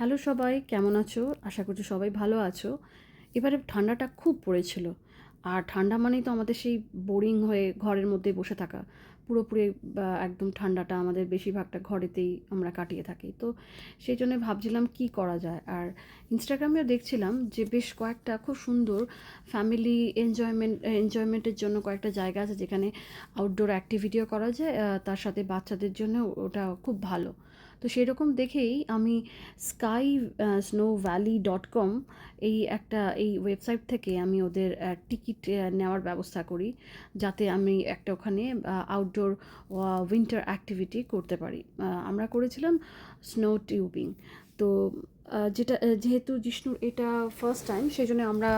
Hello সবাই, কেমন আছো? আশা করছি সবাই ভালো আছো। এবারে ঠান্ডাটা খুব পড়েছিল। আর ঠান্ডা মানেই তো আমাদের সেই বোরিং হয়ে ঘরের মধ্যে বসে থাকা। পুরোপুরি একদম ঠান্ডাটা আমাদের বেশিরভাগটা ঘরেতেই আমরা কাটিয়ে থাকি। তো সেই জন্য ভাবছিলাম কী করা যায়। আর ইনস্টাগ্রামেও দেখছিলাম যে বেশ কয়েকটা খুব সুন্দর ফ্যামিলি এনজয়মেন্টের জন্য কয়েকটা জায়গা আছে যেখানে আউটডোর অ্যাক্টিভিটিও করা যায়, তার সাথে বাচ্চাদের জন্য ওটা খুব ভালো। তো সেরকম দেখেই আমি sky snow valley dot com এই ওয়েবসাইট থেকে আমি ওদের টিকিট নেওয়ার ব্যবস্থা করি, যাতে আমি একটা ওখানে আউটডোর উইন্টার অ্যাক্টিভিটি করতে পারি। আমরা করেছিলাম স্নো টিউবিং। তো যেটা যেহেতু জিষ্ণুর এটা ফার্স্ট টাইম, সেই জন্য আমরা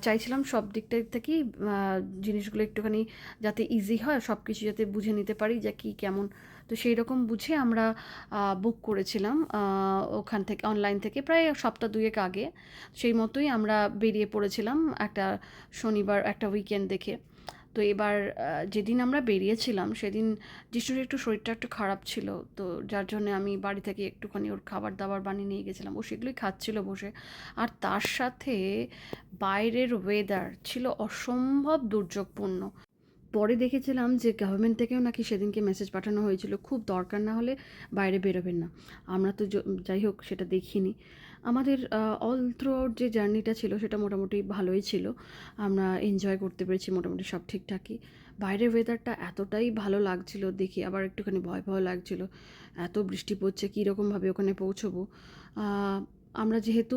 চাইছিলাম সব দিকটা থেকেই জিনিসগুলো একটুখানি যাতে ইজি হয়, সব কিছু যাতে বুঝে নিতে পারি যে কী কেমন। তো সেই রকম বুঝে আমরা বুক করেছিলাম ওখান থেকে, অনলাইন থেকে, প্রায় সপ্তাহ দুয়েক আগে। সেই মতোই আমরা বেরিয়ে পড়েছিলাম একটা শনিবার, একটা উইকেন্ড দেখে। তো এবার যেদিন আমরা বেরিয়েছিলাম সেদিন যিশুর একটু শরীরটা একটু খারাপ ছিল। তো যার জন্য আমি বাড়ি থেকে একটুখানি ওর খাবার দাবার বানিয়ে নিয়ে গেছিলাম, ও সেগুলোই খাচ্ছিল বসে। আর তার সাথে বাইরের ওয়েদার ছিল অসম্ভব দুর্যোগপূর্ণ। পরে দেখেছিলাম যে গভর্নমেন্ট থেকেও নাকি সেদিনকে মেসেজ পাঠানো হয়েছিল, খুব দরকার না হলে বাইরে বেরোবেন না। আমরা তো যাই হোক সেটা দেখিনি। আমাদের অল থ্রু আউট যে জার্নিটা ছিল সেটা মোটামুটি ভালোই ছিল। আমরা এনজয় করতে পেরেছি মোটামুটি সব ঠিকঠাকই। বাইরের ওয়েদারটা এতটাই ভালো লাগছিল দেখে, আবার একটুখানি ভয় ভয় লাগছিল, এত বৃষ্টি পড়ছে, কীরকমভাবে ওখানে পৌঁছবো। আমরা যেহেতু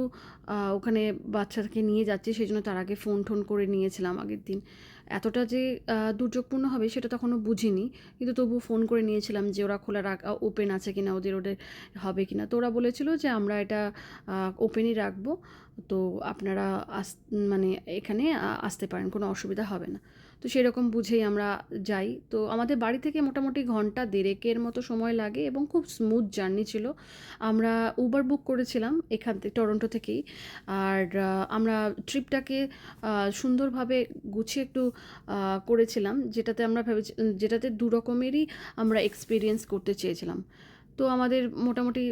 ওখানে বাচ্চাকে নিয়ে যাচ্ছি, সেই জন্য তার আগে ফোন টোন করে নিয়েছিলাম আগের দিন। এতটা যে দুর্যোগপূর্ণ হবে সেটা তখনও বুঝিনি, কিন্তু তবুও ফোন করে নিয়েছিলাম যে ওরা খোলা ওপেন আছে কিনা, ওদের হবে কিনা। তো ওরা বলেছিল যে আমরা এটা ওপেনই রাখবো, তো আপনারা মানে এখানে আসতে পারেন, কোনো অসুবিধা হবে না। তো সেরকম বুঝেই আমরা যাই। তো আমাদের বাড়ি থেকে মোটামুটি ঘন্টা দেড়েকের মতো সময় লাগে এবং খুব স্মুথ জার্নি ছিল। আমরা উবার বুক করেছিলাম এখান থেকে, টরন্টো থেকেই। আর আমরা ট্রিপটাকে সুন্দরভাবে গুছিয়ে একটু করেছিলাম, যেটাতে দু রকমেরই আমরা এক্সপিরিয়েন্স করতে চেয়েছিলাম। তো আমাদের মোটামুটি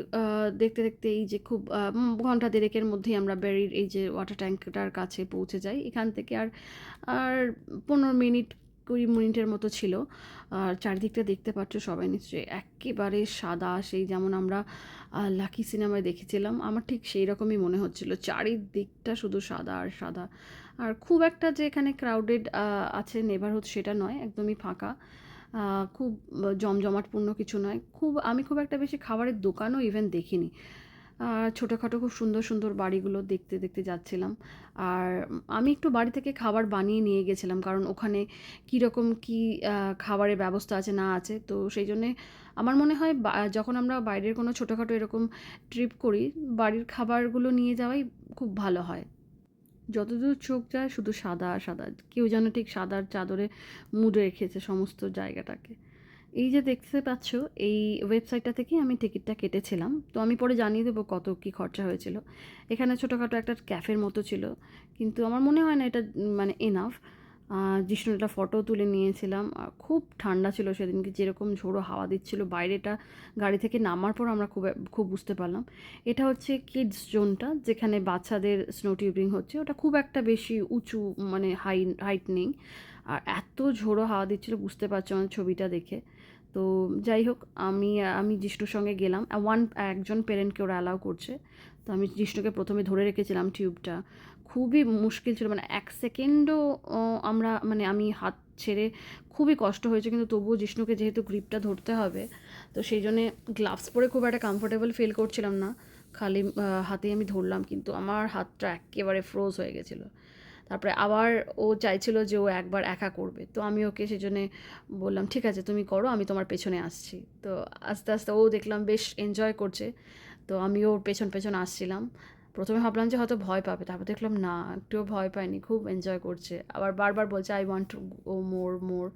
দেখতে দেখতে এই যে খুব ঘন্টা দেড়েকের মধ্যেই আমরা বেরির এই যে ওয়াটার ট্যাঙ্কটার কাছে পৌঁছে যাই এখান থেকে। আর আর 15 মিনিট 20 মিনিটের মতো ছিল। আর চারিদিকটা দেখতে পাচ্ছ সবাই নিশ্চয়ই, একেবারে সাদা, সেই যেমন আমরা লাকি সিনেমায় দেখেছিলাম, আমার ঠিক সেই রকমই মনে হচ্ছিল। চারিদিকটা শুধু সাদা আর সাদা। আর খুব একটা যে এখানে ক্রাউডেড আছে নেবারহুড সেটা নয়, একদমই ফাঁকা। খুব জমজমাটপূর্ণ কিছু নয়। আমি খুব একটা বেশি খাবারের দোকানও ইভেন দেখিনি। ছোটোখাটো খুব সুন্দর সুন্দর বাড়িগুলো দেখতে দেখতে যাচ্ছিলাম। আর আমি একটু বাড়ি থেকে খাবার বানিয়ে নিয়ে গেছিলাম, কারণ ওখানে কীরকম কী খাবারের ব্যবস্থা আছে না আছে। তো সেই জন্যে আমার মনে হয় যখন আমরা বাইরের কোনো ছোটোখাটো এরকম ট্রিপ করি, বাড়ির খাবারগুলো নিয়ে যাওয়াই খুব ভালো হয়। যতদূর চোখ যায় শুধু সাদা আর সাদা, কেউ যেন ঠিক সাদার চাদরে মুড়ে রেখেছে সমস্ত জায়গাটাকে। এই যে দেখতে পাচ্ছ, এই ওয়েবসাইটটা থেকেই আমি টিকিটটা কেটেছিলাম। তো আমি পরে জানিয়ে দেবো কত কী খরচা হয়েছিল। এখানে ছোটোখাটো একটা ক্যাফের মতো ছিল, কিন্তু আমার মনে হয় না এটা মানে এনাফ। জিষ্ণুর একটা ফটো তুলে নিয়েছিলাম। আর খুব ঠান্ডা ছিল সেদিনকে, যেরকম ঝোড়ো হাওয়া দিচ্ছিল বাইরেটা। গাড়ি থেকে নামার পর আমরা খুব খুব বুঝতে পারলাম। এটা হচ্ছে কিডস জোনটা, যেখানে বাচ্চাদের স্নো টিউবিং হচ্ছে। ওটা খুব একটা বেশি উঁচু, মানে হাইট নেই। আর এত ঝোড়ো হাওয়া দিচ্ছিল, বুঝতে পারছো আমার ছবিটা দেখে। তো যাই হোক, আমি আমি জিষ্ণুর সঙ্গে গেলাম। একজন প্যারেন্টকে ওরা অ্যালাউ করছে। তো আমি জিষ্ণুকে প্রথমে ধরে রেখেছিলাম টিউবটা। খুবই মুশকিল ছিল, মানে এক সেকেন্ডও আমি হাত ছেড়ে, খুবই কষ্ট হয়েছে। কিন্তু তবুও জিষ্ণুকে যেহেতু গ্রিপটা ধরতে হবে, তো সেই জন্যে গ্লাভস পরে খুব একটা কমফোর্টেবল ফিল করছিলাম না। খালি হাতেই আমি ধরলাম, কিন্তু আমার হাতটা একেবারে ফ্রোজ হয়ে গেছিলো। তারপরে আবার ও চাইছিল যে ও একবার একা করবে, তো আমি ওকে সেই জন্যে বললাম ঠিক আছে তুমি করো, আমি তোমার পেছনে আসছি। তো আস্তে আস্তে ও দেখলাম বেশ এনজয় করছে, তো আমিও ওর পেছন পেছন আসছিলাম। প্রথমে ভাবলাম যে হয়তো ভয় পাবে, তারপর দেখলাম না, একটুও ভয় পায়নি, খুব এনজয় করছে। আবার বারবার বলছে আই ওয়ান্ট টু ও মোর মোর।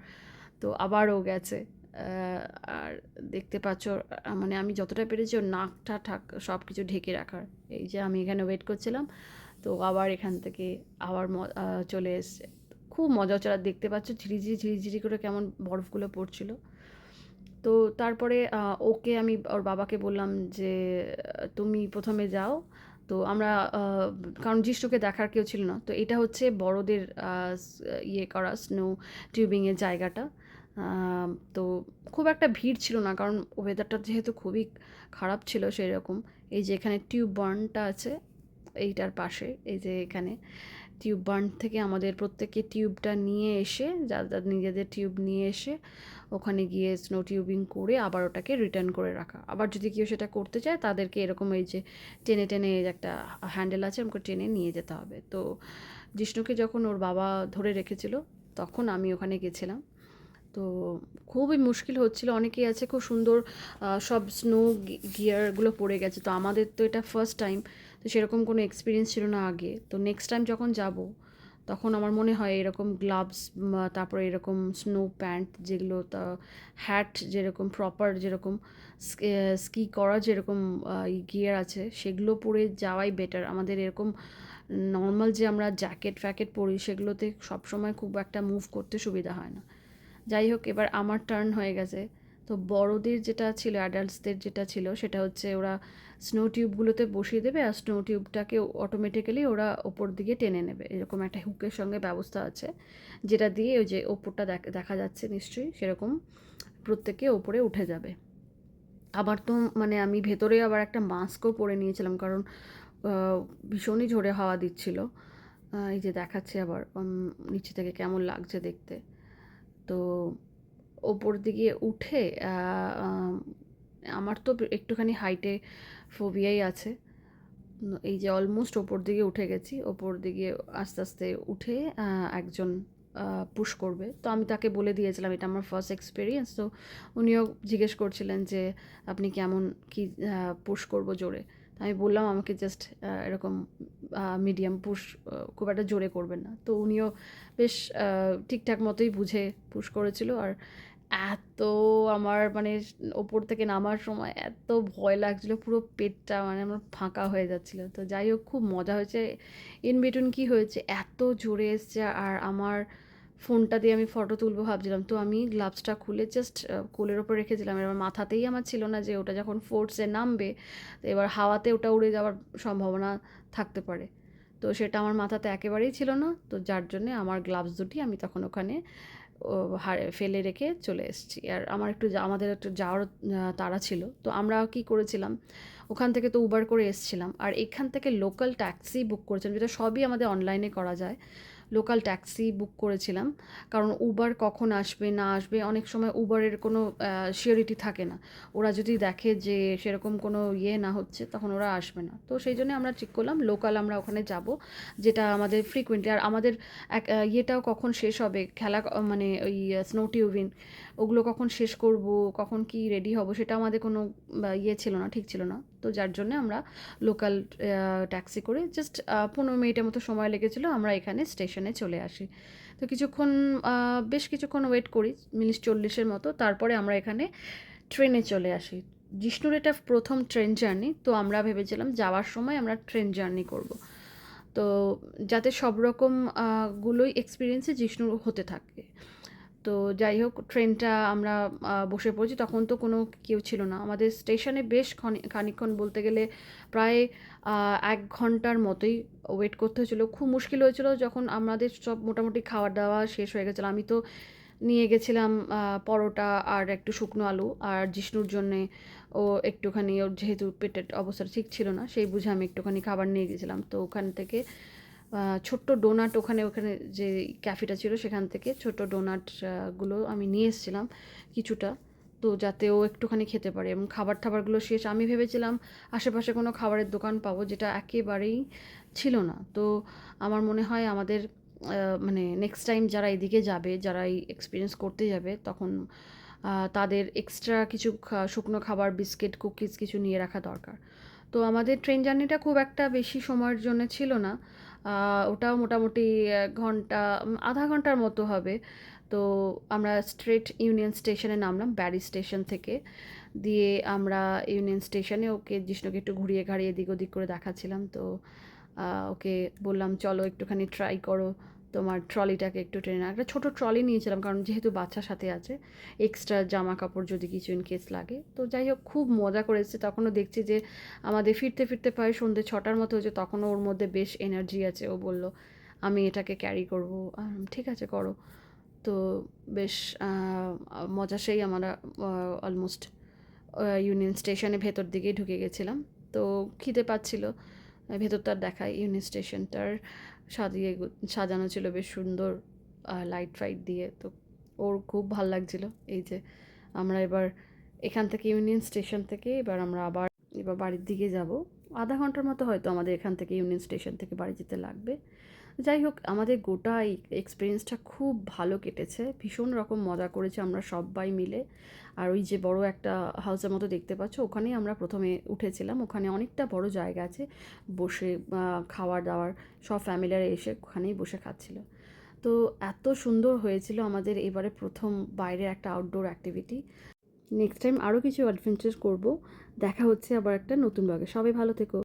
তো আবার ও গেছে। আর দেখতে পাচ্ছ, মানে আমি যতটা পেরেছি ওর নাকটা সব কিছু ঢেকে রাখার। এই যে আমি এখানে ওয়েট করছিলাম, তো আবার এখান থেকে আবার চলে এসছে। খুব মজা হচ্ছে। আর দেখতে পাচ্ছ ঝিরিঝিরি ঝিরিঝিরি করে কেমন বরফগুলো পড়ছিল। তো তারপরে ওকে আমি ওর বাবাকে বললাম যে তুমি প্রথমে যাও। তো আমরা কারণ জিষ্ণুকে দেখার কেউ ছিল না, তো এটা হচ্ছে বড়দের ইয়ে করা স্নো টিউবিংয়ের জায়গাটা। তো খুব একটা ভিড় ছিল না, কারণ ওয়েদারটা যেহেতু খুবই খারাপ ছিল সেরকম। এই যে এখানে টিউব বার্নটা আছে এইটার পাশে, এই যে এখানে টিউব বার্ন থেকে আমাদের প্রত্যেককে টিউবটা নিয়ে এসে, যাদের নিজেদের টিউব নিয়ে এসে ওখানে গিয়ে স্নো টিউবিং করে আবার ওটাকে রিটার্ন করে রাখা। আবার যদি কেউ সেটা করতে চায় তাদেরকে এরকম এই যে টেনে টেনে একটা হ্যান্ডেল আছে, আমাকে টেনে নিয়ে যেতে হবে। তো জিষ্ণুকে যখন ওর বাবা ধরে রেখেছিল তখন আমি ওখানে গেছিলাম। তো খুবই মুশকিল হচ্ছিল। অনেকেই আছে খুব সুন্দর সব স্নো গিয়ারগুলো পরে গেছে, তো আমাদের তো এটা ফার্স্ট টাইম, তো সেরকম কোনো এক্সপিরিয়েন্স ছিল না আগে। তো নেক্সট টাইম যখন যাব তখন আমার মনে হয় এরকম গ্লাভস, তারপরে এরকম স্নো প্যান্ট যেগুলো, তা হ্যাট যেরকম প্রপার, যেরকম স্কি করা যেরকম গিয়ার আছে সেগুলো পরে যাওয়াই বেটার। আমাদের এরকম নর্মাল যে আমরা জ্যাকেট ফ্যাকেট পরি সেগুলোতে সবসময় খুব একটা মুভ করতে সুবিধা হয় না। যাই হোক, এবার আমার টার্ন হয়ে গেছে। তো বড়দের যেটা ছিল, অ্যাডাল্টসদের যেটা ছিল সেটা হচ্ছে ওরা স্নো টিউবগুলোতে বসিয়ে দেবে, আর স্নো টিউবটাকে অটোমেটিক্যালি ওরা ওপর দিকে টেনে নেবে। এরকম একটা হুকের সঙ্গে ব্যবস্থা আছে, যেটা দিয়ে ওই যে ওপরটা দেখা যাচ্ছে নিশ্চয়ই, সেরকম প্রত্যেকে ওপরে উঠে যাবে। আবার তো মানে আমি ভেতরে আবার একটা মাস্কও পরে নিয়েছিলাম, কারণ ভীষণই ঝোরে হাওয়া দিচ্ছিল। এই যে দেখাচ্ছে আবার নিচে থেকে কেমন লাগছে দেখতে। তো ওপর দিকে উঠে আমার তো একটুখানি হাইটে ফোবিয়াই আছে। এই যে অলমোস্ট ওপর দিকে উঠে গেছি, ওপর দিকে আস্তে আস্তে উঠে একজন পুশ করবে। তো আমি তাকে বলে দিয়েছিলাম এটা আমার ফার্স্ট এক্সপিরিয়েন্স। তো উনিও জিজ্ঞেস করছিলেন যে আপনি কেমন কি পুশ করবো জোরে। তো আমি বললাম আমাকে জাস্ট এরকম মিডিয়াম পুশ, খুব একটা জোরে করবেন না। তো উনিও বেশ ঠিকঠাক মতোই বুঝে পুশ করেছিল। আর এত আমার মানে ওপর থেকে নামার সময় এত ভয় লাগছিল, পুরো পেটটা মানে আমার ফাঁকা হয়ে যাচ্ছিল। তো যাই হোক, খুব মজা হয়েছে। ইন বিটুইন কী হয়েছে, এত জোরে এসছে, আর আমার ফোনটা দিয়ে আমি ফটো তুলবো ভাবছিলাম, তো আমি গ্লাভসটা খুলে জাস্ট কোলের ওপর রেখেছিলাম। এবার মাথাতেই আমার ছিল না যে ওটা যখন ফোর্সে নামবে, তো এবার হাওয়াতে ওটা উড়ে যাওয়ার সম্ভাবনা থাকতে পারে। তো সেটা আমার মাথাতে একেবারেই ছিল না, তো যার জন্যে আমার গ্লাভস দুটি আমি তখন ওখানে ফেলে রেখে চলে এসেছি। আর আমাদের একটু যাওয়ার তাড়া ছিল। তো আমরা কি করেছিলাম, ওখান থেকে তো উবার করে এসছিলাম, আর এখান থেকে লোকাল ট্যাক্সি বুক করেছিলাম, যেটা সবই আমাদের অনলাইনে করা যায়। লোকাল ট্যাক্সি বুক করেছিলাম, কারণ উবার কখন আসবে না আসবে, অনেক সময় উবারের কোনো সিওরিটি থাকে না। ওরা যদি দেখে যে সেরকম কোনো ইয়ে না হচ্ছে, তখন ওরা আসবে না। তো সেই জন্য আমরা ঠিক করলাম লোকাল আমরা ওখানে যাব, যেটা আমাদের ফ্রিকুয়েন্টলি। আর আমাদের ইয়েটাও কখন শেষ হবে, খেলা মানে ওই স্নো টিউবিং ওগুলো কখন শেষ করব, কখন কি রেডি হব, সেটা আমাদের কোনো ইয়ে ছিল না, ঠিক ছিল না। তো যার জন্য আমরা লোকাল ট্যাক্সি করে জাস্ট 15 মিনিটের মতো সময় লেগেছিলো, আমরা এখানে স্টেশনে চলে আসি। তো কিছুক্ষণ বেশ কিছুক্ষণ ওয়েট করি, মিনিট 40-এর মতো, তারপরে আমরা এখানে ট্রেনে চলে আসি। জিষ্ণুর এটা প্রথম ট্রেন জার্নি, তো আমরা ভেবেছিলাম যাওয়ার সময় আমরা ট্রেন জার্নি করব, তো যাতে সব রকম গুলোই এক্সপিরিয়েন্সে জিষ্ণুর হতে থাকে। তো যাই হোক, ট্রেনটা আমরা বসে পড়েছি, তখন তো কোনো কেউ ছিল না আমাদের স্টেশনে। বেশ খানিকক্ষণ, বলতে গেলে প্রায় 1 ঘন্টার মতোই ওয়েট করতে হয়েছিলো। খুব মুশকিল হয়েছিল যখন আমাদের সব মোটামুটি খাওয়া দাওয়া শেষ হয়ে গেছিলো। আমি তো নিয়ে গেছিলাম পরোটা আর একটু শুকনো আলু, আর জিষ্ণুর জন্যে ও একটুখানি, ওর যেহেতু পেটের অবস্থা ঠিক ছিল না, সেই বুঝে আমি একটুখানি খাবার নিয়ে গেছিলাম। তো ওখান থেকে ছোট্ট ডোনাট, ওখানে ওখানে যে ক্যাফেটা ছিল সেখান থেকে ছোট্ট ডোনাট গুলো আমি নিয়ে এসেছিলাম কিছুটা, তো যাতে ও একটুখানি খেতে পারে। এবং খাবার টাবারগুলো শেষ, আমি ভেবেছিলাম আশেপাশে কোনো খাবারের দোকান পাবো, যেটা একেবারেই ছিল না। তো আমার মনে হয় আমাদের মানে নেক্সট টাইম যারা এদিকে যাবে, যারা এই এক্সপিরিয়েন্স করতে যাবে, তখন তাদের এক্সট্রা কিছু শুকনো খাবার, বিস্কিট, কুকিজ কিছু নিয়ে রাখা দরকার। তো আমাদের ট্রেন জার্নিটা খুব একটা বেশি সময়ের জন্য ছিল না, ওটাও মোটামুটি 1 ঘন্টা, আধা ঘন্টার মতো হবে। তো আমরা স্ট্রেট ইউনিয়ন স্টেশনে নামলাম ব্যারি স্টেশন থেকে। দিয়ে আমরা ইউনিয়ন স্টেশনে ওকে, জিষ্ণুকে একটু ঘুরিয়ে ঘাড়িয়ে এদিক ওদিক করে দেখাচ্ছিলাম। তো ওকে বললাম চলো একটুখানি ট্রাই করো। তো তোমার ট্রলিটাকে একটু টেনে একটা ছোটো ট্রলি নিয়েছিলাম, কারণ যেহেতু বাচ্চার সাথে আছে, এক্সট্রা জামা কাপড় যদি কিছু ইন কেস লাগে। তো যাই হোক, খুব মজা করেছে। তখনও দেখছি যে আমাদের ফিরতে ফিরতে প্রায় সন্ধ্যে 6টার মতো হয়েছে, তখনও ওর মধ্যে বেশ এনার্জি আছে। ও বলল আমি এটাকে ক্যারি করবো। ঠিক আছে, করো। তো বেশ মজা। সেই আমরা অলমোস্ট ইউনিয়ন স্টেশনে ভেতর দিকেই ঢুকে গেছিলাম। তো খিদে পাচ্ছিল, ভেতরটার দেখায় ইউনিয়ন স্টেশনটার সাজানো ছিল বেশ সুন্দর লাইট ফাইট দিয়ে। তো ওর খুব ভাল লাগছিল। এই যে আমরা এবার এখান থেকে ইউনিয়ন স্টেশন থেকে আমরা এবার বাড়ির দিকে যাব। আধা ঘন্টার মতো হয়তো আমাদের এখান থেকে ইউনিয়ন স্টেশন থেকে বাড়ি যেতে লাগবে। যাই হোক, আমাদের গোটা এই এক্সপিরিয়েন্সটা খুব ভালো কেটেছে। ভীষণ রকম মজা করেছি আমরা সবাই মিলে। আর ওই যে বড় একটা হাউসের মতো দেখতে পাচ্ছ, ওখানেই আমরা প্রথমে উঠেছিলাম। ওখানে অনেকটা বড় জায়গা আছে বসে খাওয়ার দাওয়ার, সব ফ্যামিলিরা এসে ওখানেই বসে খাচ্ছিল। তো এত সুন্দর হয়েছিল আমাদের এবারে প্রথম বাইরের একটা আউটডোর অ্যাক্টিভিটি। নেক্সট টাইম আরও কিছু অ্যাডভেঞ্চার করব। দেখা হচ্ছে আবার একটা নতুন ব্লগে। সবাই ভালো থেকো।